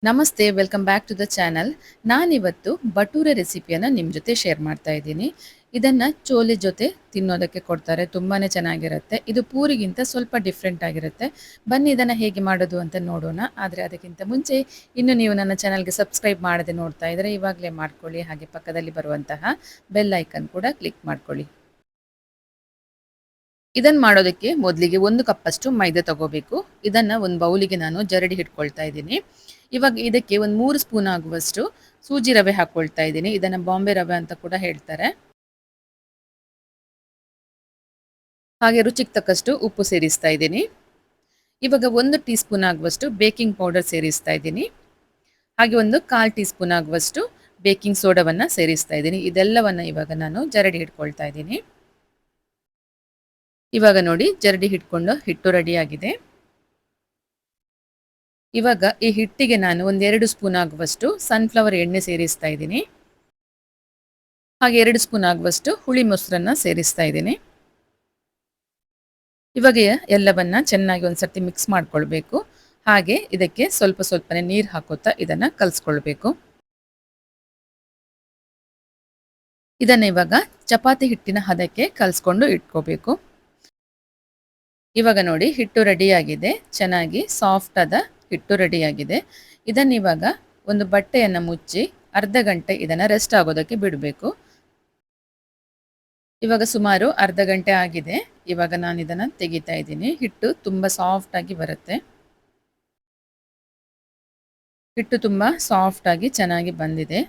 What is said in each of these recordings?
ನಮಸ್ತೆ, welcome back to the channel. ನಾನಿವತ್ತು ಬಟೂರೆ ರೆಸಿಪಿಯನ್ನು ನಿಮ್ಮ ಜೊತೆ ಶೇರ್ ಮಾಡ್ತಾ ಇದ್ದೀನಿ. ಇದನ್ನು ಚೋಲೆ ಜೊತೆ ತಿನ್ನೋದಕ್ಕೆ ಕೊಡ್ತಾರೆ, ತುಂಬಾ ಚೆನ್ನಾಗಿರುತ್ತೆ. ಇದು ಪೂರಿಗಿಂತ ಸ್ವಲ್ಪ ಡಿಫ್ರೆಂಟ್ ಆಗಿರುತ್ತೆ. ಬನ್ನಿ ಇದನ್ನು ಹೇಗೆ ಮಾಡೋದು ಅಂತ ನೋಡೋಣ. ಆದರೆ ಅದಕ್ಕಿಂತ ಮುಂಚೆ ಇನ್ನು ನೀವು ನನ್ನ ಚಾನಲ್ಗೆ ಸಬ್ಸ್ಕ್ರೈಬ್ ಮಾಡದೆ ನೋಡ್ತಾ ಇದ್ದರೆ ಇವಾಗಲೇ ಮಾಡ್ಕೊಳ್ಳಿ. ಹಾಗೆ ಪಕ್ಕದಲ್ಲಿ ಬರುವಂತಹ ಬೆಲ್ ಐಕನ್ ಕೂಡ ಕ್ಲಿಕ್ ಮಾಡ್ಕೊಳ್ಳಿ. ಇದನ್ನು ಮಾಡೋದಕ್ಕೆ ಮೊದಲಿಗೆ 1 ಕಪ್ಪಷ್ಟು ಮೈದಾ ತಗೋಬೇಕು. ಇದನ್ನು ಒಂದು ಬೌಲಿಗೆ ನಾನು ಜರಡಿ ಇಟ್ಕೊಳ್ತಾ ಇದ್ದೀನಿ. ಇವಾಗ ಇದಕ್ಕೆ ಒಂದು 3 ಸ್ಪೂನ್ ಆಗುವಷ್ಟು ಸೂಜಿ ರವೆ ಹಾಕ್ಕೊಳ್ತಾ ಇದ್ದೀನಿ. ಇದನ್ನು ಬಾಂಬೆ ರವೆ ಅಂತ ಕೂಡ ಹೇಳ್ತಾರೆ. ಹಾಗೆ ರುಚಿಗೆ ತಕ್ಕಷ್ಟು ಉಪ್ಪು ಸೇರಿಸ್ತಾ ಇದ್ದೀನಿ. ಇವಾಗ 1 ಟೀ ಸ್ಪೂನ್ ಆಗುವಷ್ಟು ಬೇಕಿಂಗ್ ಪೌಡರ್ ಸೇರಿಸ್ತಾ ಇದ್ದೀನಿ. ಹಾಗೆ 1/4 ಟೀ ಸ್ಪೂನ್ ಆಗುವಷ್ಟು ಬೇಕಿಂಗ್ ಸೋಡಾವನ್ನು ಸೇರಿಸ್ತಾ ಇದ್ದೀನಿ. ಇದೆಲ್ಲವನ್ನು ಇವಾಗ ನಾನು ಜರಡಿ ಇಟ್ಕೊಳ್ತಾ ಇದ್ದೀನಿ. ಇವಾಗ ನೋಡಿ ಜರಡಿ ಹಿಡ್ಕೊಂಡು ಹಿಟ್ಟು ರೆಡಿ ಆಗಿದೆ. ಇವಾಗ ಈ ಹಿಟ್ಟಿಗೆ ನಾನು 1-2 ಸ್ಪೂನ್ ಆಗುವಷ್ಟು ಸನ್ಫ್ಲವರ್ ಎಣ್ಣೆ ಸೇರಿಸ್ತಾ ಇದ್ದೀನಿ. ಹಾಗೆ 2 ಸ್ಪೂನ್ ಆಗುವಷ್ಟು ಹುಳಿ ಮೊಸರನ್ನ ಸೇರಿಸ್ತಾ ಇದ್ದೀನಿ. ಇವಾಗ ಎಲ್ಲವನ್ನ ಚೆನ್ನಾಗಿ ಒಂದ್ಸರ್ತಿ ಮಿಕ್ಸ್ ಮಾಡ್ಕೊಳ್ಬೇಕು. ಹಾಗೆ ಇದಕ್ಕೆ ಸ್ವಲ್ಪ ಸ್ವಲ್ಪನೇ ನೀರು ಹಾಕೋತಾ ಇದನ್ನ ಕಲಿಸ್ಕೊಳ್ಬೇಕು. ಇದನ್ನ ಇವಾಗ ಚಪಾತಿ ಹಿಟ್ಟಿನ ಹದಕ್ಕೆ ಕಲಿಸ್ಕೊಂಡು ಇಟ್ಕೋಬೇಕು. ಇವಾಗ ನೋಡಿ ಹಿಟ್ಟು ರೆಡಿಯಾಗಿದೆ. ಚೆನ್ನಾಗಿ ಸಾಫ್ಟ್ ಆದ ಹಿಟ್ಟು ರೆಡಿಯಾಗಿದೆ. ಇದನ್ನ ಇವಾಗ ಒಂದು ಬಟ್ಟೆಯನ್ನು ಮುಚ್ಚಿ ಅರ್ಧ ಗಂಟೆ ಇದನ್ನು ರೆಸ್ಟ್ ಆಗೋದಕ್ಕೆ ಬಿಡಬೇಕು. ಇವಾಗ ಸುಮಾರು ಅರ್ಧ ಗಂಟೆ ಆಗಿದೆ. ಇವಾಗ ನಾನು ಇದನ್ನು ತೆಗಿತಾ ಇದ್ದೀನಿ. ಹಿಟ್ಟು ತುಂಬ ಸಾಫ್ಟ್ ಆಗಿ ಬರುತ್ತೆ. ಹಿಟ್ಟು ತುಂಬ ಸಾಫ್ಟ್ ಆಗಿ ಚೆನ್ನಾಗಿ ಬಂದಿದೆ.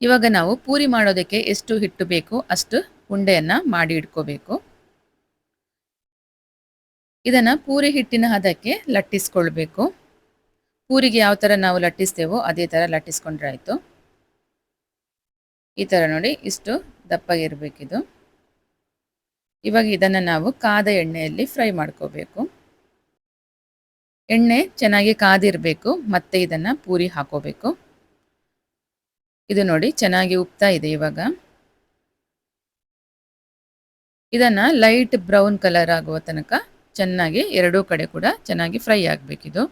ಇವಾಗ ನಾವು ಪೂರಿ ಮಾಡೋದಕ್ಕೆ ಎಷ್ಟು ಹಿಟ್ಟು ಬೇಕು ಅಷ್ಟು ಉಂಡೆಯನ್ನ ಮಾಡಿ ಇಟ್ಕೋಬೇಕು. ಇದನ್ನ ಪೂರಿ ಹಿಟ್ಟಿನ ಹದಕ್ಕೆ ಲಟ್ಟಿಸ್ಕೊಳ್ಬೇಕು. ಪೂರಿಗೆ ಯಾವ ಥರ ನಾವು ಲಟ್ಟಿಸ್ತೇವೋ ಅದೇ ಥರ ಲಟ್ಟಿಸ್ಕೊಂಡ್ರೆ ಆಯಿತು. ಈ ಥರ ನೋಡಿ ಇಷ್ಟು ದಪ್ಪಗಿರಬೇಕಿದು. ಇವಾಗ ಇದನ್ನು ನಾವು ಕಾದ ಎಣ್ಣೆಯಲ್ಲಿ ಫ್ರೈ ಮಾಡ್ಕೋಬೇಕು. ಎಣ್ಣೆ ಚೆನ್ನಾಗಿ ಕಾದಿರಬೇಕು. ಮತ್ತೆ ಇದನ್ನು ಪೂರಿ ಹಾಕೋಬೇಕು. ಇದು ನೋಡಿ ಚೆನ್ನಾಗಿ ಉಬ್ತಾ ಇದೆ. ಇವಾಗ ಇದನ್ನು ಲೈಟ್ ಬ್ರೌನ್ ಕಲರ್ ಆಗುವ ತನಕ ಚೆನ್ನಾಗಿ ಎರಡೂ ಕಡೆ ಕೂಡ ಚೆನ್ನಾಗಿ ಫ್ರೈ ಆಗಬೇಕಿದು.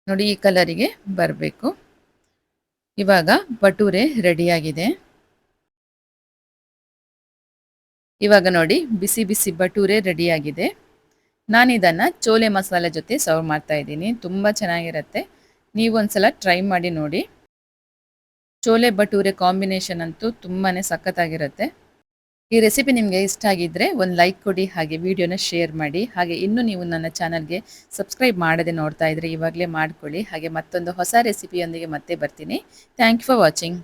ನೋಡಿ ಈ ಕಲರಿಗೆ ಬರಬೇಕು. ಇವಾಗ ಬಟೂರೆ ರೆಡಿಯಾಗಿದೆ. ಇವಾಗ ನೋಡಿ ಬಿಸಿ ಬಿಸಿ ಬಟೂರೆ ರೆಡಿಯಾಗಿದೆ. ನಾನಿದನ್ನು ಚೋಲೆ ಮಸಾಲೆ ಜೊತೆ ಸರ್ವ್ ಮಾಡ್ತಾ ಇದ್ದೀನಿ. ತುಂಬ ಚೆನ್ನಾಗಿರುತ್ತೆ. ನೀವು ಒಂದ್ಸಲ ಟ್ರೈ ಮಾಡಿ ನೋಡಿ. ಚೋಲೆ ಬಟೂರೆ ಕಾಂಬಿನೇಷನ್ ಅಂತೂ ತುಂಬಾ ಸಖತ್ತಾಗಿರುತ್ತೆ. ಈ ರೆಸಿಪಿ ನಿಮಗೆ ಇಷ್ಟ ಆಗಿದ್ದರೆ ಒಂದು ಲೈಕ್ ಕೊಡಿ. ಹಾಗೆ ವಿಡಿಯೋನ ಶೇರ್ ಮಾಡಿ. ಹಾಗೆ ಇನ್ನೂ ನೀವು ನನ್ನ ಚಾನಲ್ಗೆ ಸಬ್ಸ್ಕ್ರೈಬ್ ಮಾಡದೆ ನೋಡ್ತಾ ಇದ್ದರೆ ಇವಾಗಲೇ ಮಾಡ್ಕೊಳ್ಳಿ. ಹಾಗೆ ಮತ್ತೊಂದು ಹೊಸ ರೆಸಿಪಿಯೊಂದಿಗೆ ಮತ್ತೆ ಬರ್ತೀನಿ. Thank you for watching.